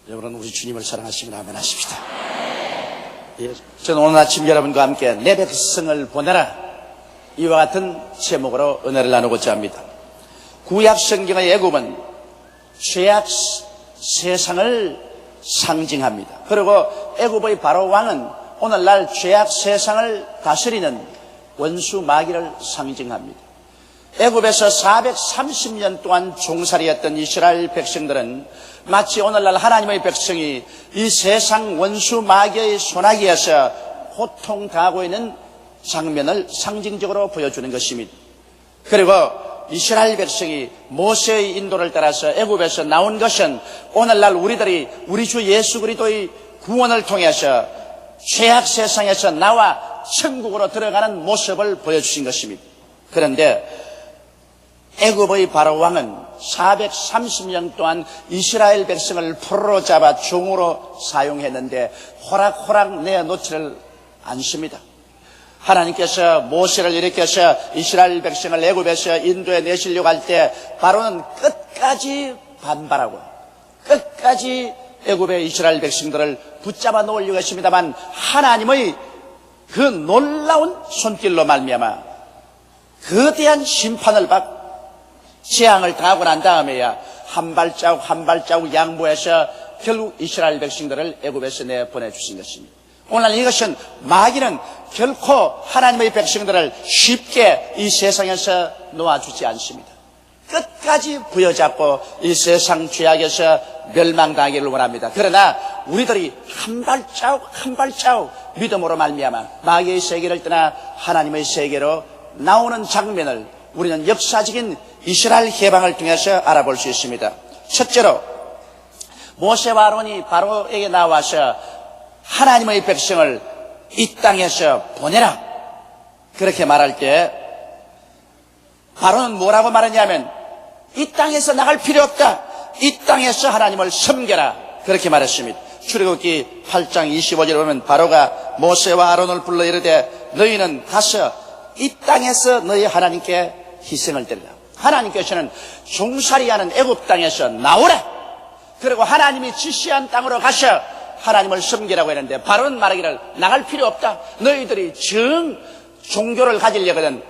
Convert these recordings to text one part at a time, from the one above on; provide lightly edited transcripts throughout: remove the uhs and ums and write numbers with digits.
여러분, 우리 주님을 사랑하시면 아멘 하십시다. 예, 저는 오늘 아침 여러분과 함께 내 백성을 보내라, 이와 같은 제목으로 은혜를 나누고자 합니다. 구약 성경의 애굽은 죄악 세상을 상징합니다. 그리고 애굽의 바로 왕은 오늘날 죄악 세상을 다스리는 원수 마귀를 상징합니다. 애굽에서 430년 동안 종살이했던 이스라엘 백성들은 마치 오늘날 하나님의 백성이 이 세상 원수 마귀의 손아귀에서 고통당하고 있는 장면을 상징적으로 보여주는 것입니다. 그리고 이스라엘 백성이 모세의 인도를 따라서 애굽에서 나온 것은 오늘날 우리들이 우리 주 예수 그리스도의 구원을 통해서 죄악 세상에서 나와 천국으로 들어가는 모습을 보여주신 것입니다. 그런데 애굽의 바로 왕은 430년 동안 이스라엘 백성을 포로로 잡아 종으로 사용했는데 호락호락 내어놓지를 않습니다. 하나님께서 모세를 일으켜서 이스라엘 백성을 애굽에서 인도에 내시려고 할 때 바로는 끝까지 반발하고 끝까지 애굽의 이스라엘 백성들을 붙잡아 놓으려고 했습니다만 하나님의 그 놀라운 손길로 말미암아 거대한 심판을 받고 재앙을 당하고 난 다음에야 한 발자국 한 발자국 양보해서 결국 이스라엘 백성들을 애굽에서 내보내주신 것입니다. 오늘 이것은 마귀는 결코 하나님의 백성들을 쉽게 이 세상에서 놓아주지 않습니다. 끝까지 부여잡고 이 세상 죄악에서 멸망당하기를 원합니다. 그러나 우리들이 한 발자국 한 발자국 믿음으로 말미암아 마귀의 세계를 떠나 하나님의 세계로 나오는 장면을 우리는 역사적인 이스라엘 해방을 통해서 알아볼 수 있습니다. 첫째로 모세와 아론이 바로에게 나와서 하나님의 백성을 이 땅에서 보내라 그렇게 말할 때 바로는 뭐라고 말하냐면 이 땅에서 나갈 필요 없다, 이 땅에서 하나님을 섬겨라 그렇게 말했습니다. 출애굽기 8장 25절에 보면 바로가 모세와 아론을 불러 이르되 너희는 가서 이 땅에서 너희 하나님께 희생을 드리라. 하나님께서는 종살이하는 애굽 땅에서 나오라, 그리고 하나님이 지시한 땅으로 가서 하나님을 섬기라고 했는데 바로는 말하기를 나갈 필요 없다, 너희들이 종교를 가지려거든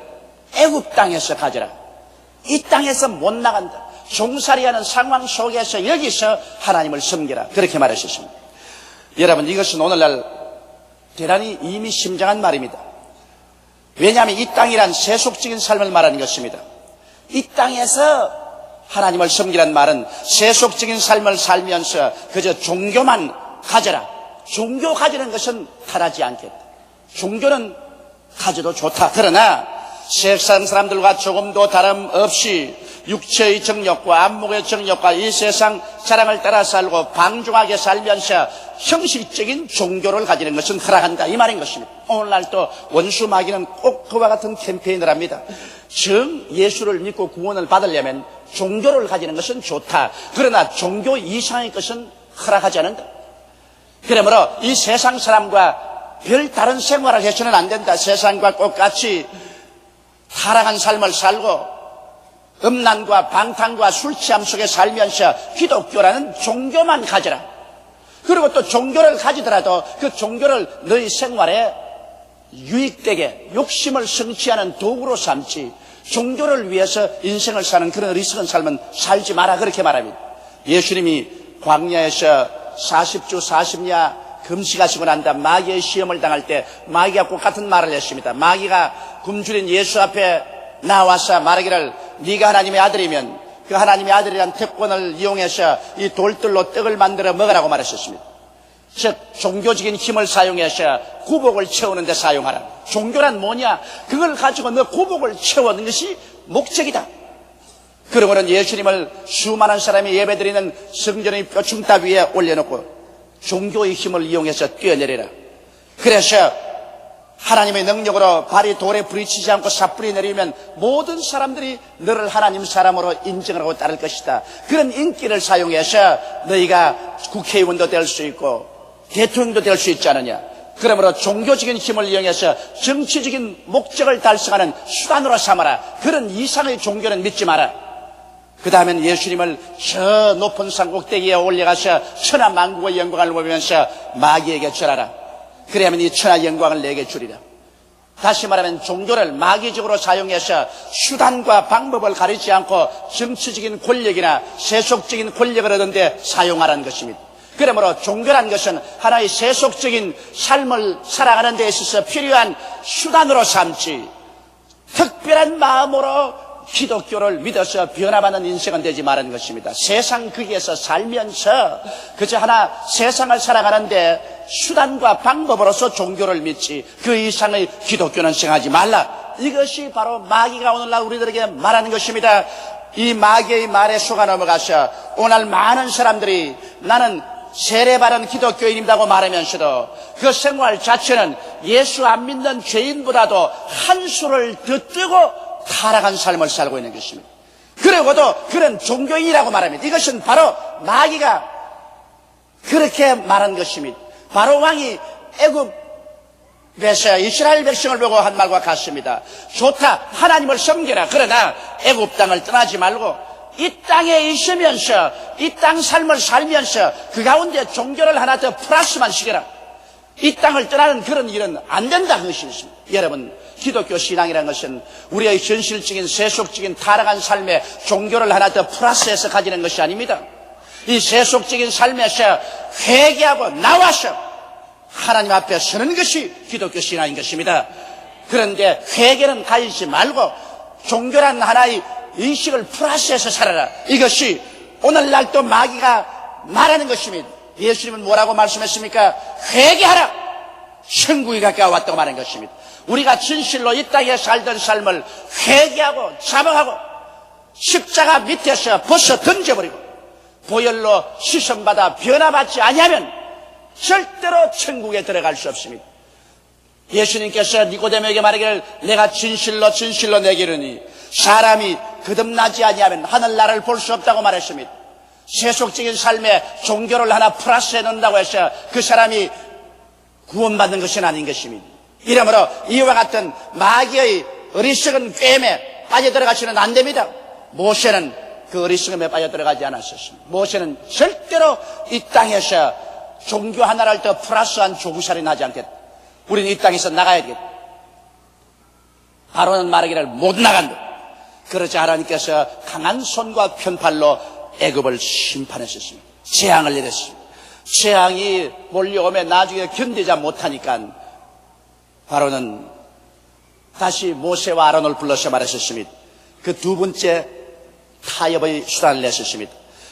애굽 땅에서 가져라, 이 땅에서 못 나간다, 종살이하는 상황 속에서 여기서 하나님을 섬기라 그렇게 말하셨습니다. 여러분, 이것은 오늘날 대단히 의미심장한 말입니다. 왜냐하면 이 땅이란 세속적인 삶을 말하는 것입니다. 이 땅에서 하나님을 섬기란 말은 세속적인 삶을 살면서 그저 종교만 가져라, 종교 가지는 것은 타락하지 않겠다, 종교는 가져도 좋다. 그러나 세상 사람들과 조금도 다름없이 육체의 정욕과 안목의 정욕과 이 세상 자랑을 따라 살고 방종하게 살면서 형식적인 종교를 가지는 것은 허락한다, 이 말인 것입니다. 오늘날 또 원수 마귀는 꼭 그와 같은 캠페인을 합니다. 정 예수를 믿고 구원을 받으려면 종교를 가지는 것은 좋다, 그러나 종교 이상의 것은 허락하지 않는다. 그러므로 이 세상 사람과 별 다른 생활을 해서는 안 된다. 세상과 똑같이 타락한 삶을 살고 음란과 방탕과 술 취함 속에 살면서 기독교라는 종교만 가져라. 그리고 또 종교를 가지더라도 그 종교를 너희 생활에 유익되게 욕심을 성취하는 도구로 삼지 종교를 위해서 인생을 사는 그런 어리석은 삶은 살지 마라 그렇게 말합니다. 예수님이 광야에서 40주 40야 금식하시고 난 다음 마귀의 시험을 당할 때 마귀가 꼭 같은 말을 했습니다. 마귀가 굶주린 예수 앞에 나와서 말하기를 네가 하나님의 아들이면 그 하나님의 아들이란 특권을 이용해서 이 돌들로 떡을 만들어 먹으라고 말했었습니다. 즉 종교적인 힘을 사용해서 구복을 채우는 데 사용하라. 종교란 뭐냐? 그걸 가지고 너 구복을 채우는 것이 목적이다. 그러고는 예수님을 수많은 사람이 예배드리는 성전의 뼈충탑 위에 올려놓고 종교의 힘을 이용해서 뛰어내리라. 그래서 하나님의 능력으로 발이 돌에 부딪히지 않고 삿불이 내리면 모든 사람들이 너를 하나님 사람으로 인정을 하고 따를 것이다. 그런 인기를 사용해서 너희가 국회의원도 될 수 있고 대통령도 될 수 있지 않느냐. 그러므로 종교적인 힘을 이용해서 정치적인 목적을 달성하는 수단으로 삼아라. 그런 이상의 종교는 믿지 마라. 그 다음엔 예수님을 저 높은 산 꼭대기에 올려가셔 천하 만국의 영광을 보면서 마귀에게 절하라. 그래야만 이 천하 영광을 내게 주리라. 다시 말하면 종교를 마귀적으로 사용해서 수단과 방법을 가리지 않고 정치적인 권력이나 세속적인 권력을 얻는 데 사용하라는 것입니다. 그러므로 종교란 것은 하나의 세속적인 삶을 살아가는 데 있어서 필요한 수단으로 삼지, 특별한 마음으로 기독교를 믿어서 변화받는 인생은 되지 말라는 것입니다. 세상 거기에서 살면서 그저 하나 세상을 살아가는데 수단과 방법으로서 종교를 믿지 그 이상의 기독교는 생각하지 말라. 이것이 바로 마귀가 오늘날 우리들에게 말하는 것입니다. 이 마귀의 말에 속아 넘어가서 오늘 많은 사람들이 나는 세례받은 기독교인이라고 말하면서도 그 생활 자체는 예수 안 믿는 죄인보다도 한 수를 더 뜨고 타락한 삶을 살고 있는 것입니다. 그러고도 그런 종교인이라고 말합니다. 이것은 바로 마귀가 그렇게 말한 것입니다. 바로 왕이 애굽에서 이스라엘 백성을 보고 한 말과 같습니다. 좋다, 하나님을 섬겨라. 그러나 애굽 땅을 떠나지 말고 이 땅에 있으면서 이 땅 삶을 살면서 그 가운데 종교를 하나 더 플러스만 시켜라. 이 땅을 떠나는 그런 일은 안 된다. 그것이 있습니다. 여러분, 기독교 신앙이라는 것은 우리의 현실적인 세속적인 타락한 삶에 종교를 하나 더 플러스해서 가지는 것이 아닙니다. 이 세속적인 삶에서 회개하고 나와서 하나님 앞에 서는 것이 기독교 신앙인 것입니다. 그런데 회개는 가지지 말고 종교란 하나의 인식을 플러스해서 살아라. 이것이 오늘날 또 마귀가 말하는 것입니다. 예수님은 뭐라고 말씀했습니까? 회개하라. 천국이 가까이 왔다고 말하는 것입니다. 우리가 진실로 이 땅에 살던 삶을 회개하고 자복하고 십자가 밑에서 벗어 던져버리고 보혈로 시선받아 변화받지 아니하면 절대로 천국에 들어갈 수 없습니다. 예수님께서 니고데모에게 말하기를 내가 진실로 진실로 내게 이르니 사람이 거듭나지 아니하면 하늘나라를 볼 수 없다고 말했습니다. 세속적인 삶에 종교를 하나 플러스해 놓는다고 해서 그 사람이 구원받는 것은 아닌 것입니다. 이러므로 이와 같은 마귀의 어리석은 꾀임에 빠져들어가시면 안 됩니다. 모세는 그 어리석음에 빠져들어가지 않았었습니다. 모세는 절대로 이 땅에서 종교 하나를 더 플러스한 종살이는 하지 않겠다. 우리는 이 땅에서 나가야 되겠다. 바로는 말하기를 못 나간다. 그러자 하나님께서 강한 손과 편팔로 애굽을 심판했었습니다. 재앙을 내렸습니다. 재앙이 몰려오면 나중에 견디지 못하니까 바로는 다시 모세와 아론을 불러서 말했었습니다. 그 두 번째 타협의 수단을 냈었습니다.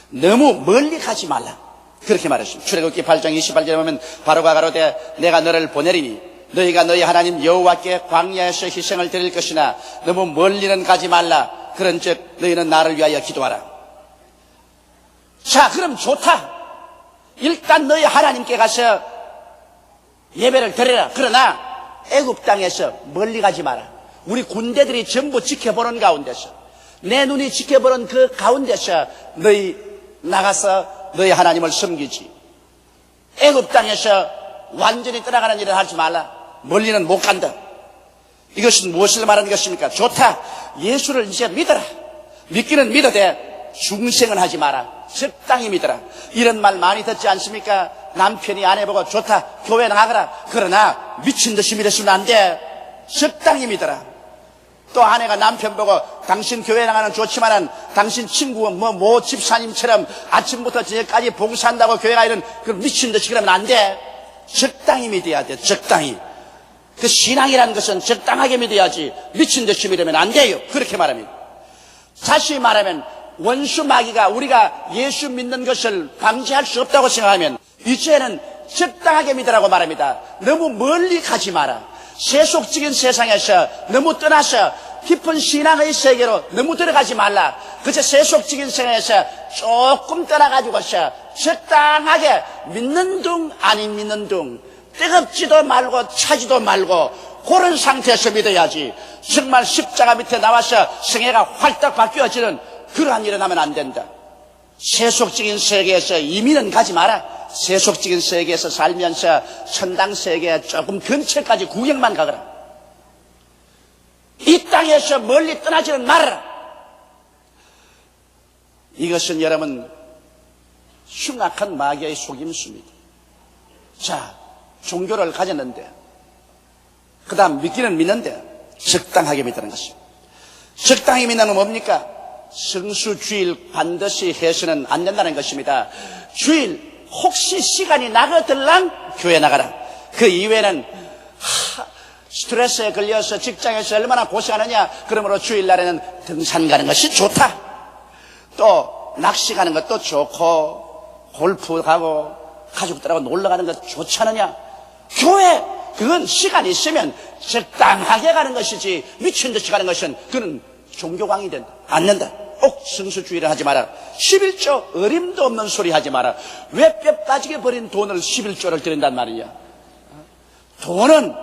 너무 멀리 가지 말라. 그렇게 말했습니다. 출애굽기 8장 28절에 보면 바로가 가로되 내가 너를 보내리니 너희가 너희 하나님 여호와께 광야에서 희생을 드릴 것이나 너무 멀리는 가지 말라. 그런즉 너희는 나를 위하여 기도하라. 자, 그럼 좋다. 일단 너희 하나님께 가서 예배를 드려라. 그러나 애굽 땅에서 멀리 가지 마라. 우리 군대들이 전부 지켜보는 가운데서 내 눈이 지켜보는 그 가운데서 너희 나가서 너희 하나님을 섬기지. 애굽 땅에서 완전히 떠나가는 일을 하지 말라. 멀리는 못 간다. 이것은 무엇을 말하는 것입니까? 좋다. 예수를 이제 믿어라. 믿기는 믿어대 중생은 하지 마라. 적당히 믿어라. 이런 말 많이 듣지 않습니까? 남편이 아내 보고 좋다. 교회 나가라. 그러나 미친 듯이 믿었으면 안 돼. 적당히 믿어라. 또 아내가 남편 보고 당신 교회 나가는 좋지만은 당신 친구는 모 집사님처럼 아침부터 저녁까지 봉사한다고 교회 가는 그 미친 듯이 그러면 안 돼. 적당히 믿어야 돼. 적당히. 그 신앙이라는 것은 적당하게 믿어야지 미친 듯이 믿으면 안 돼요. 그렇게 말합니다. 다시 말하면 원수 마귀가 우리가 예수 믿는 것을 방지할 수 없다고 생각하면 이제는 적당하게 믿으라고 말합니다. 너무 멀리 가지 마라. 세속적인 세상에서 너무 떠나서 깊은 신앙의 세계로 너무 들어가지 말라. 그저 세속적인 세상에서 조금 떠나가지고서 적당하게 믿는 둥 아닌 믿는 둥 뜨겁지도 말고 차지도 말고 그런 상태에서 믿어야지. 정말 십자가 밑에 나와서 생애가 활딱 바뀌어지는 그러한 일은 하면 안 된다. 세속적인 세계에서 이민은 가지 마라. 세속적인 세계에서 살면서 천당 세계 조금 근처까지 구경만 가거라. 이 땅에서 멀리 떠나지는 말아라. 이것은 여러분 흉악한 마귀의 속임수입니다. 자, 종교를 가졌는데 그 다음 믿기는 믿는데 적당하게 믿는 것입니다. 적당히 믿는 건 뭡니까? 성수주일 반드시 해서는 안 된다는 것입니다. 주일 혹시 시간이 나거들랑 교회 나가라. 그 이외에는 스트레스에 걸려서 직장에서 얼마나 고생하느냐. 그러므로 주일날에는 등산 가는 것이 좋다. 또 낚시 가는 것도 좋고 골프 가고 가족들하고 놀러 가는 것 좋지 않느냐. 교회 그건 시간이 있으면 적당하게 가는 것이지 미친 듯이 가는 것은 그는 종교광이 된다. 안 된다. 꼭 성수주의를 하지 마라. 11조 어림도 없는 소리 하지 마라. 왜 뼈 빠지게 버린 돈을 11조를 드린단 말이냐. 돈은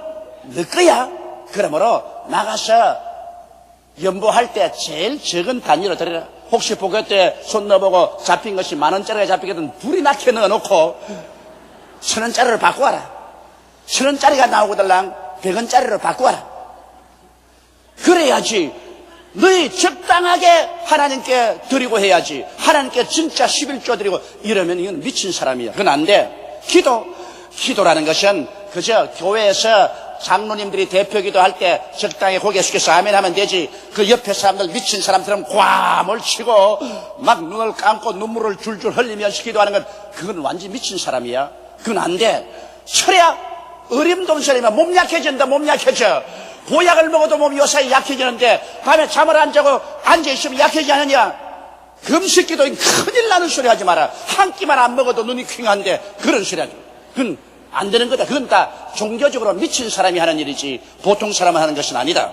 너 거야. 그러므로 나가서 연보할 때 제일 적은 단위로 드려라. 혹시 보고 때 손 넣어보고 잡힌 것이 10,000원짜리가 잡히거든 불이 나게 넣어놓고 1,000원짜리로 바꾸어라. 1,000원짜리가 나오고들랑 100원짜리로 바꾸어라. 그래야지 너희 적당하게 하나님께 드리고 해야지. 하나님께 진짜 11조 드리고 이러면 이건 미친 사람이야. 그건 안 돼. 기도라는 것은 그저 교회에서 장로님들이 대표기도 할 때 적당히 고개 숙여서 아멘 하면 되지. 그 옆에 사람들 미친 사람처럼 꽐을 치고 막 눈을 감고 눈물을 줄줄 흘리면서 기도하는 건 그건 완전히 미친 사람이야. 그건 안 돼. 철야 어림도 없는 소리면 몸 약해진다. 몸 약해져. 보약을 먹어도 몸이 요새 약해지는데 밤에 잠을 안 자고 앉아있으면 약해지지 않느냐. 금식기도인 큰일 나는 소리 하지 마라. 한 끼만 안 먹어도 눈이 퀭한데 그런 소리 하지. 그건 안 되는 거다. 그건 다 종교적으로 미친 사람이 하는 일이지 보통 사람은 하는 것은 아니다.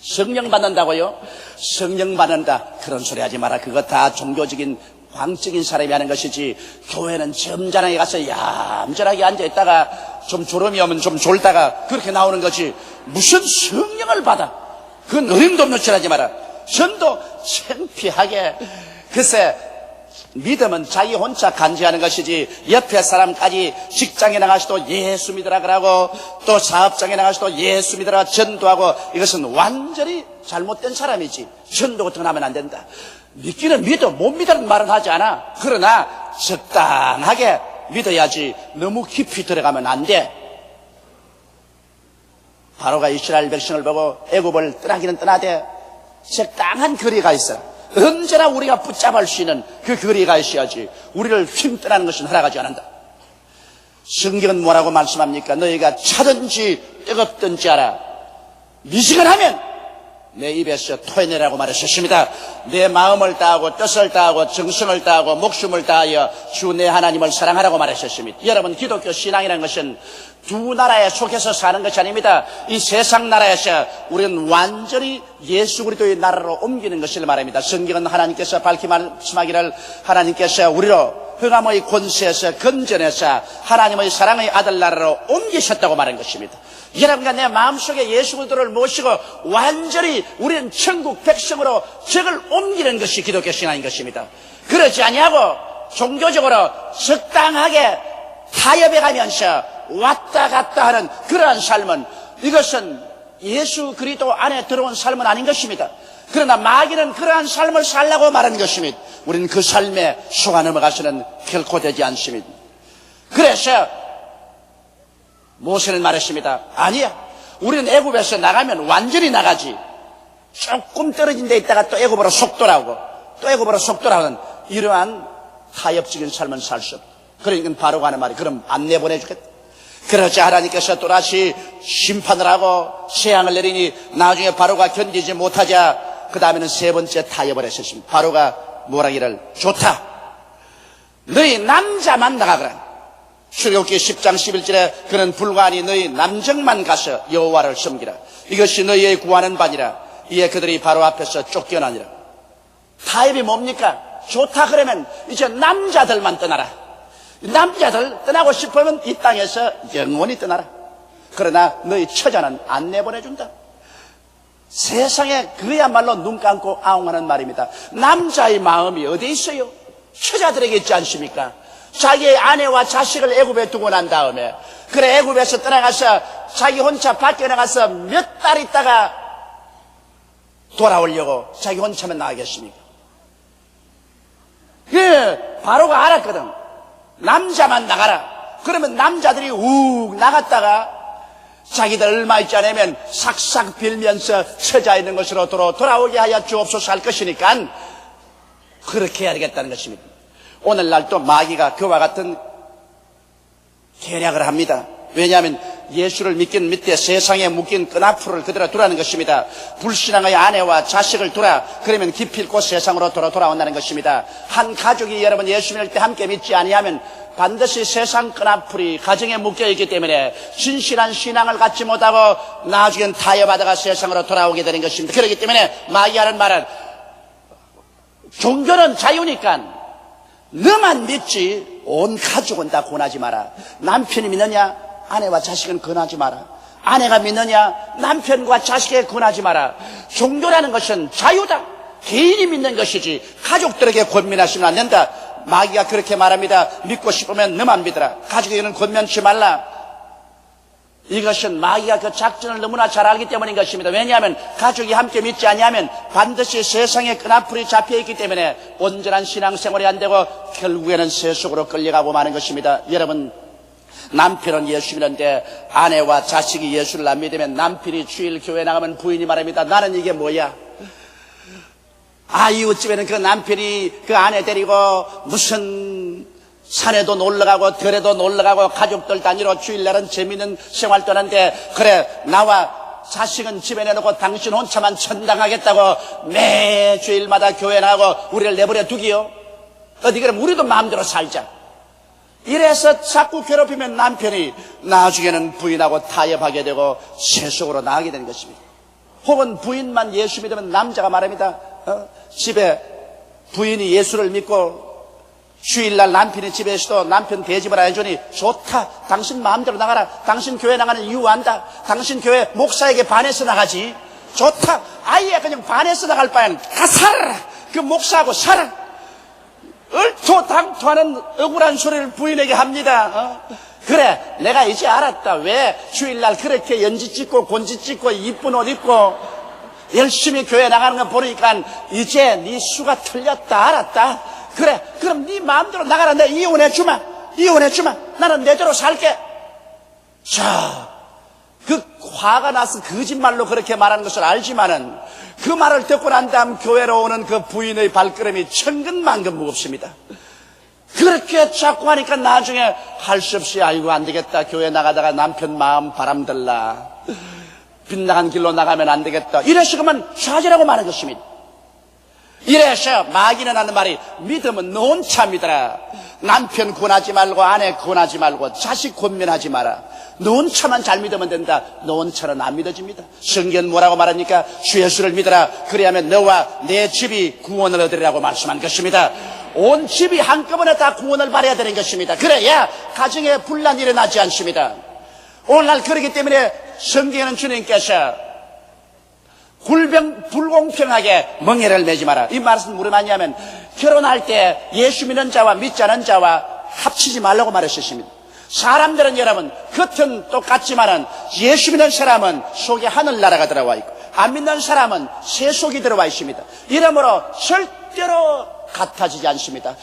성령 받는다고요? 성령 받는다. 그런 소리 하지 마라. 그거 다 종교적인 광적인 사람이 하는 것이지. 교회는 점잖하게 가서 얌전하게 앉아있다가 좀 졸음이 오면 좀 졸다가 그렇게 나오는 거지. 무슨 성령을 받아. 그건 어림도 없는 소리 하지 마라. 전도 창피하게. 글쎄 믿음은 자기 혼자 간지하는 것이지 옆에 사람까지 직장에 나가서도 예수 믿으라 그러고 또 사업장에 나가서도 예수 믿으라 전도하고 이것은 완전히 잘못된 사람이지. 전도 같은 거 하면 안 된다. 믿기는 믿어. 못 믿으라는 말은 하지 않아. 그러나 적당하게 믿어야지 너무 깊이 들어가면 안 돼. 바로가 이스라엘 백성을 보고 애굽을 떠나기는 떠나되 적당한 거리가 있어. 언제나 우리가 붙잡을 수 있는 그 거리가 있어야지. 우리를 휭떠나는 것은 허락하지 않는다. 성경은 뭐라고 말씀합니까? 너희가 차든지 뜨겁든지 알아. 미지근하면 내 입에서 토해내라고 말하셨습니다. 내 마음을 다하고 뜻을 다하고 정성을 다하고 목숨을 다하여 주 내 하나님을 사랑하라고 말하셨습니다. 여러분 기독교 신앙이라는 것은 두 나라에 속해서 사는 것이 아닙니다. 이 세상 나라에서 우리는 완전히 예수 그리스도의 나라로 옮기는 것을 말합니다. 성경은 하나님께서 밝히 말씀하기를 하나님께서 우리로 흑암의 권세에서 건져내서 하나님의 사랑의 아들 나라로 옮기셨다고 말한 것입니다. 여러분과 내 마음속에 예수 그리스도를 모시고 완전히 우리는 천국 백성으로 적을 옮기는 것이 기독교 신앙인 것입니다. 그렇지 아니하고 종교적으로 적당하게 타협해 가면서 왔다 갔다 하는 그러한 삶은 이것은 예수 그리스도 안에 들어온 삶은 아닌 것입니다. 그러나 마귀는 그러한 삶을 살라고 말하는 것입니다. 우리는 그 삶에 속아 넘어가서는 결코 되지 않습니다. 그래서 모세는 말했습니다. 아니야. 우리는 애굽에서 나가면 완전히 나가지. 조금 떨어진 데 있다가 또 애굽으로 속 돌아오고 또 애굽으로 속 돌아오는 이러한 타협적인 삶은 살 수 없다. 그러니까 바로가 하는 말이 그럼 안 내보내주겠다. 그러자 하나님께서 또다시 심판을 하고 재앙을 내리니 나중에 바로가 견디지 못하자 그 다음에는 세 번째 타협을 했었습니다. 바로가 뭐라기를 좋다. 너희 남자만 나가거라. 출애굽기 10장 11절에 그는 불가하니 너희 남정만 가서 여호와를 섬기라. 이것이 너희의 구하는 바니라. 이에 그들이 바로 앞에서 쫓겨나니라. 타협이 뭡니까? 좋다 그러면 이제 남자들만 떠나라. 남자들 떠나고 싶으면 이 땅에서 영원히 떠나라. 그러나 너희 처자는 안 내보내준다. 세상에 그야말로 눈 감고 아웅하는 말입니다. 남자의 마음이 어디에 있어요? 처자들에게 있지 않습니까? 자기의 아내와 자식을 애굽에 두고 난 다음에 그래 애굽에서 떠나가서 자기 혼자 밖에 나가서 몇 달 있다가 돌아오려고 자기 혼자만 나가겠습니까? 바로가 알았거든. 남자만 나가라. 그러면 남자들이 욱 나갔다가 자기들 얼마 있지 않으면 삭삭 빌면서 처자 있는 것으로 돌아오게 하여 주옵소서 할 것이니까 그렇게 해야 되겠다는 것입니다. 오늘날 또 마귀가 그와 같은 계략을 합니다. 왜냐하면 예수를 믿긴 믿되 세상에 묶인 끈앞풀을 그대로 두라는 것입니다. 불신앙의 아내와 자식을 두라. 그러면 기필코 세상으로 돌아온다는 것입니다. 한 가족이 여러분 예수 믿을 때 함께 믿지 아니하면 반드시 세상 끈앞풀이 가정에 묶여있기 때문에 진실한 신앙을 갖지 못하고 나중엔 타협하다가 세상으로 돌아오게 되는 것입니다. 그렇기 때문에 마귀가 하는 말은 종교는 자유니까 너만 믿지 온 가족은 다 권하지 마라. 남편이 믿느냐? 아내와 자식은 권하지 마라. 아내가 믿느냐? 남편과 자식에게 권하지 마라. 종교라는 것은 자유다. 개인이 믿는 것이지 가족들에게 권면하시면 안 된다. 마귀가 그렇게 말합니다. 믿고 싶으면 너만 믿어라. 가족에게는 권면치 말라. 이것은 마귀가 그 작전을 너무나 잘 알기 때문인 것입니다. 왜냐하면 가족이 함께 믿지 아니하면 반드시 세상에 끈앞풀이 잡혀있기 때문에 온전한 신앙생활이 안 되고 결국에는 세속으로 끌려가고 마는 것입니다. 여러분, 남편은 예수 믿는데 아내와 자식이 예수를 안 믿으면 남편이 주일 교회 나가면 부인이 말합니다. 나는 이게 뭐야? 이웃집에는 그 남편이 그 아내 데리고 무슨 산에도 놀러가고 들에도 놀러가고 가족들 단위로 주일날은 재미있는 생활 떠는데 그래 나와 자식은 집에 내놓고 당신 혼자만 천당하겠다고 매 주일마다 교회 나가고 우리를 내버려 두기요? 어디 그럼 우리도 마음대로 살자. 이래서 자꾸 괴롭히면 남편이 나중에는 부인하고 타협하게 되고 세속으로 나가게 되는 것입니다. 혹은 부인만 예수 믿으면 남자가 말합니다. 집에 부인이 예수를 믿고 주일날 남편이 집에 있어도 남편 대접을 안 해주니 좋다. 당신 마음대로 나가라. 당신 교회 나가는 이유 안다. 당신 교회 목사에게 반해서 나가지. 좋다. 아예 그냥 반해서 나갈 바에는 다 살아라. 그 목사하고 살아. 얼토당토하는 억울한 소리를 부인에게 합니다. 그래 내가 이제 알았다. 왜 주일날 그렇게 연지 찍고 곤지 찍고 이쁜 옷 입고 열심히 교회 나가는 거 보니까 이제 네 수가 틀렸다 알았다. 그래 그럼 네 마음대로 나가라. 내가 이혼해주마. 나는 내대로 살게. 자, 그 화가 나서 거짓말로 그렇게 말하는 것을 알지만은 그 말을 듣고 난 다음 교회로 오는 그 부인의 발걸음이 천근만근 무겁습니다. 그렇게 자꾸 하니까 나중에 할 수 없이 아이고 안 되겠다. 교회 나가다가 남편 마음 바람들라. 빗나간 길로 나가면 안 되겠다. 이래서 그만 좌절하고 마는 것입니다. 이래서 마귀는 하는 말이 믿음은 너 혼자 믿어라. 남편 권하지 말고 아내 권하지 말고 자식 권면하지 마라. 너 혼자만 잘 믿으면 된다. 너 혼자는 안 믿어집니다. 성경 뭐라고 말합니까? 주 예수를 믿어라. 그래야만 너와 내 집이 구원을 얻으리라고 말씀한 것입니다. 온 집이 한꺼번에 다 구원을 받아야 되는 것입니다. 그래야 가정에 분란이 일어나지 않습니다. 오늘날 그렇기 때문에 성경에는 주님께서 불공평하게 멍에를 매지 마라. 이 말씀은 무슨 말이냐면 결혼할 때 예수 믿는 자와 믿지 않은 자와 합치지 말라고 말했습니다. 사람들은 여러분 겉은 똑같지만은 예수 믿는 사람은 속에 하늘나라가 들어와 있고 안 믿는 사람은 세속이 들어와 있습니다. 이러므로 절대로 같아지지 않습니다.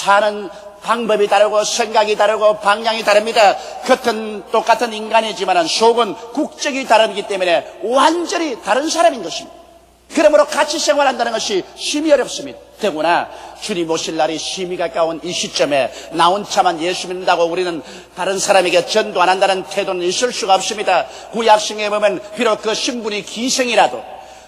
사는 방법이 다르고 생각이 다르고 방향이 다릅니다. 겉은 똑같은 인간이지만 속은 국적이 다르기 때문에 완전히 다른 사람인 것입니다. 그러므로 같이 생활한다는 것이 심히 어렵습니다. 더구나 주님 오실 날이 심히 가까운 이 시점에 나 혼자만 예수 믿는다고 우리는 다른 사람에게 전도 안 한다는 태도는 있을 수가 없습니다. 구약성경에 보면 비록 그 신분이 기생이라도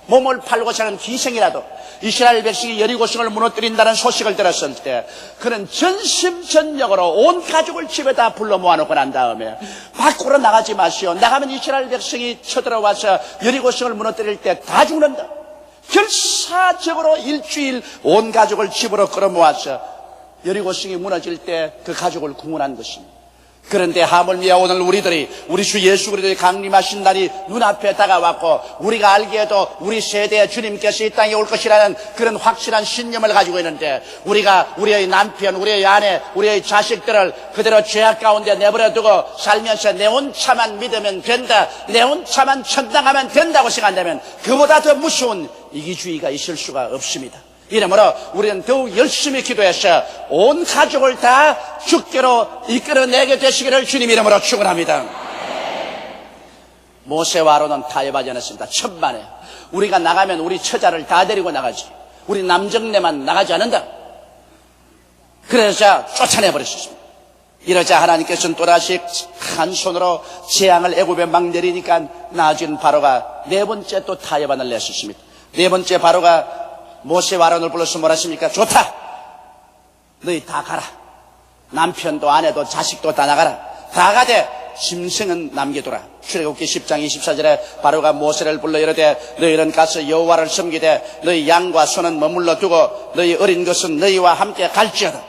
몸을 팔고자 하는 기생이라도 이스라엘 백성이 여리고성을 무너뜨린다는 소식을 들었을 때 그는 전심전력으로 온 가족을 집에다 불러 모아놓고 난 다음에 밖으로 나가지 마시오. 나가면 이스라엘 백성이 쳐들어와서 여리고성을 무너뜨릴 때 다 죽는다. 결사적으로 일주일 온 가족을 집으로 끌어모아서 여리고성이 무너질 때 그 가족을 구원한 것입니다. 그런데 하물며 오늘 우리 주 예수 그리스도의 강림하신 날이 눈앞에 다가왔고 우리가 알기에도 우리 세대에 주님께서 이 땅에 올 것이라는 그런 확실한 신념을 가지고 있는데 우리가 우리의 남편, 우리의 아내, 우리의 자식들을 그대로 죄악 가운데 내버려두고 살면서 내 혼자만 믿으면 된다, 내 혼자만 천당하면 된다고 생각한다면 그보다 더 무서운 이기주의가 있을 수가 없습니다. 이러므로 우리는 더욱 열심히 기도해서 온 가족을 다 주께로 이끌어내게 되시기를 주님 이름으로 축원합니다. 모세와 아론은 타협하지 않았습니다. 천만에 우리가 나가면 우리 처자를 다 데리고 나가지, 우리 남정네만 나가지 않는다. 그러자 쫓아내버렸습니다. 이러자 하나님께서는 또다시 한 손으로 재앙을 애굽에 막 내리니까 나중에 바로가 네 번째 또 타협안을 냈었습니다. 네 번째 바로가 모세와 아론을 불러서 뭐라 했습니까? 좋다, 너희 다 가라. 남편도 아내도 자식도 다 나가라. 다 가되 짐승은 남겨두라. 출애굽기 10장 24절에 바로가 모세를 불러 이르되 너희는 가서 여호와를 섬기되 너희 양과 소는 머물러 두고 너희 어린 것은 너희와 함께 갈지어다.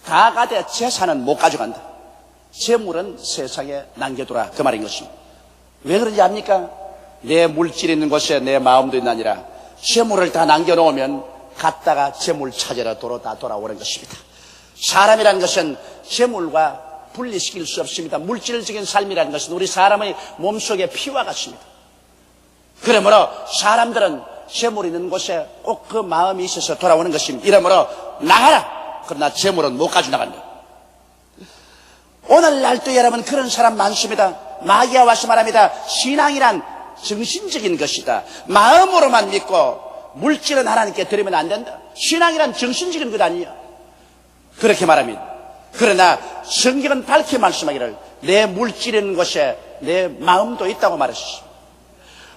다 가되 재산은 못 가져간다. 재물은 세상에 남겨두라, 그 말인 것입니다. 왜 그런지 압니까? 내 물질이 있는 곳에 내 마음도 있나니라. 재물을 다 남겨놓으면 갔다가 재물 찾으러 도로 다 돌아오는 것입니다. 사람이라는 것은 재물과 분리시킬 수 없습니다. 물질적인 삶이라는 것은 우리 사람의 몸속의 피와 같습니다. 그러므로 사람들은 재물이 있는 곳에 꼭 그 마음이 있어서 돌아오는 것입니다. 이러므로 나가라. 그러나 재물은 못 가지고 나간다. 오늘날도 여러분 그런 사람 많습니다. 마귀가 와서 말합니다. 신앙이란 정신적인 것이다. 마음으로만 믿고 물질은 하나님께 드리면 안 된다. 신앙이란 정신적인 것 아니야. 그렇게 말합니다. 그러나 성경은 밝게 말씀하기를 내 물질 있는 곳에 내 마음도 있다고 말했습니다.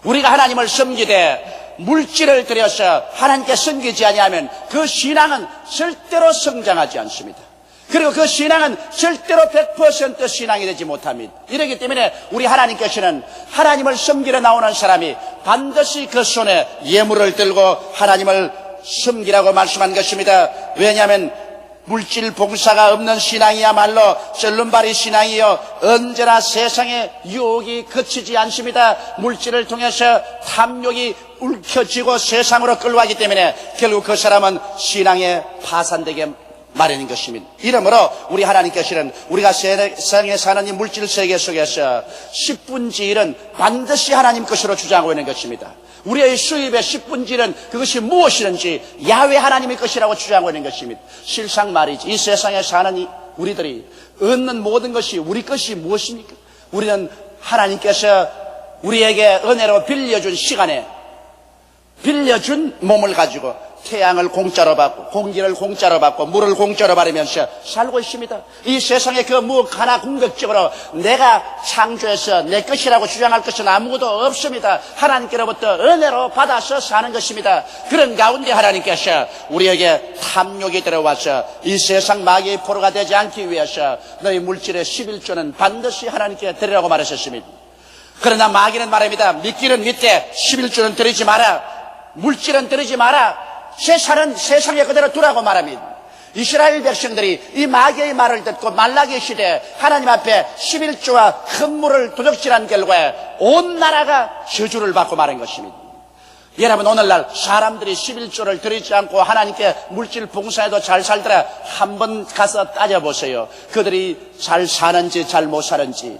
우리가 하나님을 섬기되 물질을 들여서 하나님께 섬기지 아니하면 그 신앙은 절대로 성장하지 않습니다. 그리고 그 신앙은 절대로 100% 신앙이 되지 못합니다. 이렇기 때문에 우리 하나님께서는 하나님을 섬기러 나오는 사람이 반드시 그 손에 예물을 들고 하나님을 섬기라고 말씀한 것입니다. 왜냐하면 물질 봉사가 없는 신앙이야말로 썰름발이 신앙이요 언제나 세상의 유혹이 그치지 않습니다. 물질을 통해서 탐욕이 울켜지고 세상으로 끌어가기 때문에 결국 그 사람은 신앙에 파산되게 마련인 것입니다. 이러므로 우리 하나님께서는 우리가 세상에 사는 이 물질 세계 속에서 10분의 1은 반드시 하나님 것으로 주장하고 있는 것입니다. 우리의 수입의 10분의 1은 그것이 무엇이든지 야훼 하나님의 것이라고 주장하고 있는 것입니다. 실상 말이지 이 세상에 사는 우리들이 얻는 모든 것이 우리 것이 무엇입니까? 우리는 하나님께서 우리에게 은혜로 빌려준 시간에 빌려준 몸을 가지고 태양을 공짜로 받고 공기를 공짜로 받고 물을 공짜로 받으면서 살고 있습니다. 이 세상에 그 무엇 하나 궁극적으로 내가 창조해서 내 것이라고 주장할 것은 아무것도 없습니다. 하나님께로부터 은혜로 받아서 사는 것입니다. 그런 가운데 하나님께서 우리에게 탐욕이 들어와서 이 세상 마귀의 포로가 되지 않기 위해서 너희 물질의 11조는 반드시 하나님께 드리라고 말하셨습니다. 그러나 마귀는 말합니다. 믿기는 믿되 11조는 드리지 마라. 물질은 드리지 마라. 재산은 세상에 그대로 두라고 말합니다. 이스라엘 백성들이 이 마귀의 말을 듣고 말라기 시대에 하나님 앞에 11조와 큰 물을 도적질한 결과에 온 나라가 저주를 받고 마는 것입니다. 여러분 오늘날 사람들이 11조를 드리지 않고 하나님께 물질 봉사해도 잘 살더라 한번 가서 따져보세요. 그들이 잘 사는지 잘 못 사는지.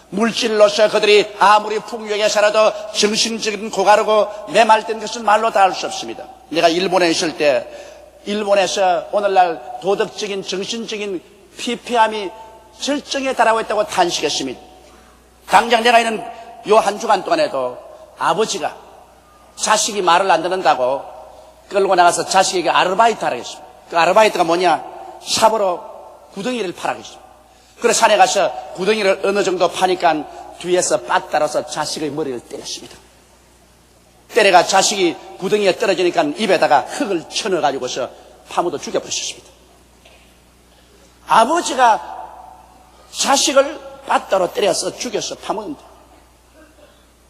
물질로서 그들이 아무리 풍요하게 살아도 정신적인 고가르고 메말된 것은 말로 다 할 수 없습니다. 내가 일본에 있을 때 일본에서 오늘날 도덕적인 정신적인 피폐함이 절정에 달하고 있다고 탄식했습니다. 당장 내가 있는 요 한 주간 동안에도 아버지가 자식이 말을 안 듣는다고 끌고 나가서 자식에게 아르바이트 하라겠습니다. 그 아르바이트가 뭐냐? 삽으로 구덩이를 파라겠습니다. 그래서 산에 가서 구덩이를 어느 정도 파니까 뒤에서 빠따라서 자식의 머리를 때렸습니다. 때려가 자식이 구덩이에 떨어지니까 입에다가 흙을 쳐넣어가지고서 파묻어 죽여버렸습니다. 아버지가 자식을 빠따로 때려서 죽여서 파묻는다.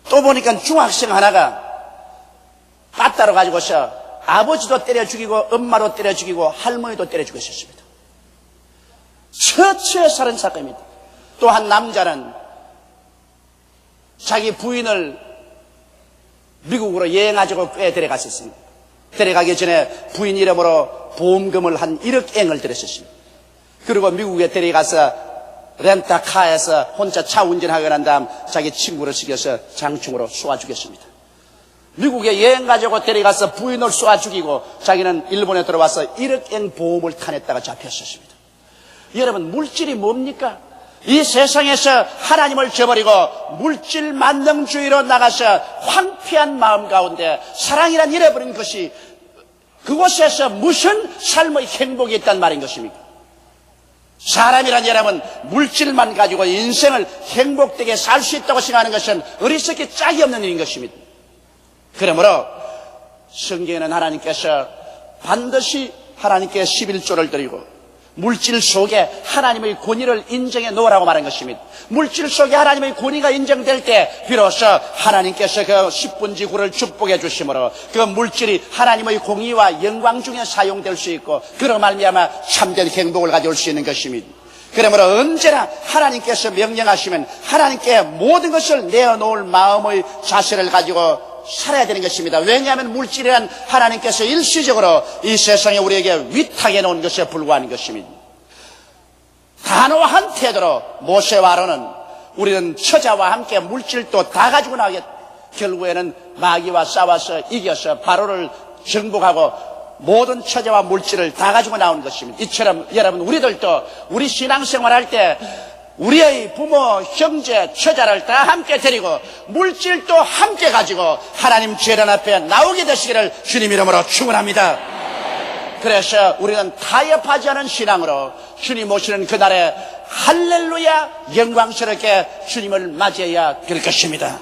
또 보니까 중학생 하나가 빠따로 가지고서 아버지도 때려 죽이고 엄마도 때려 죽이고 할머니도 때려 죽였었습니다. 처처에 살은 사건입니다. 또 한 남자는 자기 부인을 미국으로 여행하자고 꽤 데려갔었습니다. 데려가기 전에 부인 이름으로 보험금을 한 1억엔을 들였었습니다. 그리고 미국에 데려가서 렌터카에서 혼자 차 운전하고 난 다음 자기 친구를 시켜서 장충으로 쏘아 죽였습니다. 미국에 여행 가지고 데려가서 부인을 쏘아 죽이고 자기는 일본에 들어와서 1억엔 보험을 타냈다가 잡혔었습니다. 여러분, 물질이 뭡니까? 이 세상에서 하나님을 저버리고 물질 만능주의로 나가서 황폐한 마음 가운데 사랑이란 잃어버린 것이 그곳에서 무슨 삶의 행복이 있단 말인 것입니까? 사람이란 여러분, 물질만 가지고 인생을 행복되게 살 수 있다고 생각하는 것은 어리석기 짝이 없는 일인 것입니다. 그러므로 성경에는 하나님께서 반드시 하나님께 11조를 드리고 물질 속에 하나님의 권위를 인정해 놓으라고 말한 것입니다. 물질 속에 하나님의 권위가 인정될 때 비로소 하나님께서 그 10분지 9를 축복해 주심으로 그 물질이 하나님의 공의와 영광 중에 사용될 수 있고 그로 말미암아 참된 행복을 가져올 수 있는 것입니다. 그러므로 언제나 하나님께서 명령하시면 하나님께 모든 것을 내어놓을 마음의 자세를 가지고 살아야 되는 것입니다. 왜냐하면 물질이란 하나님께서 일시적으로 이 세상에 우리에게 위탁해 놓은 것에 불과한 것입니다. 단호한 태도로 모세와 아론은 우리는 처자와 함께 물질도 다 가지고 나가겠다. 결국에는 마귀와 싸워서 이겨서 바로를 정복하고 모든 처자와 물질을 다 가지고 나온 것입니다. 이처럼 여러분, 우리들도 우리 신앙생활할 때 우리의 부모, 형제, 처자를 다 함께 데리고 물질도 함께 가지고 하나님 재단 앞에 나오게 되시기를 주님 이름으로 축원합니다. 그래서 우리는 타협하지 않은 신앙으로 주님 오시는 그날에 할렐루야 영광스럽게 주님을 맞이해야 될 것입니다.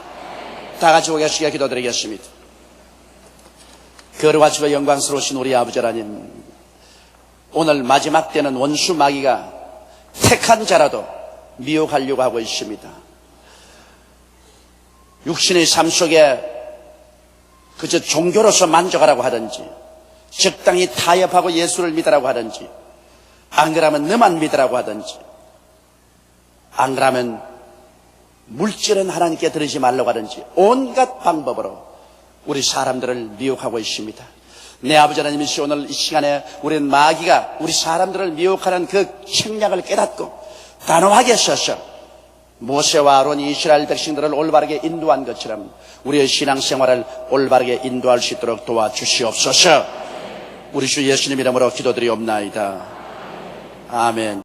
다 같이 오겠습니다. 기도드리겠습니다. 거룩하시고 영광스러우신 우리 아버지 하나님, 오늘 마지막 때는 원수 마귀가 택한 자라도 미혹하려고 하고 있습니다. 육신의 삶 속에 그저 종교로서 만족하라고 하든지 적당히 타협하고 예수를 믿으라고 하든지 안 그러면 너만 믿으라고 하든지 안 그러면 물질은 하나님께 드리지 말라고 하든지 온갖 방법으로 우리 사람들을 미혹하고 있습니다. 내 아버지 하나님이시 오늘 이 시간에 우리는 마귀가 우리 사람들을 미혹하는 그 책략을 깨닫고 단호하게 서서 모세와 아론이 이스라엘 백성들을 올바르게 인도한 것처럼 우리의 신앙생활을 올바르게 인도할 수 있도록 도와주시옵소서. 우리 주 예수님 이름으로 기도드리옵나이다. 아멘.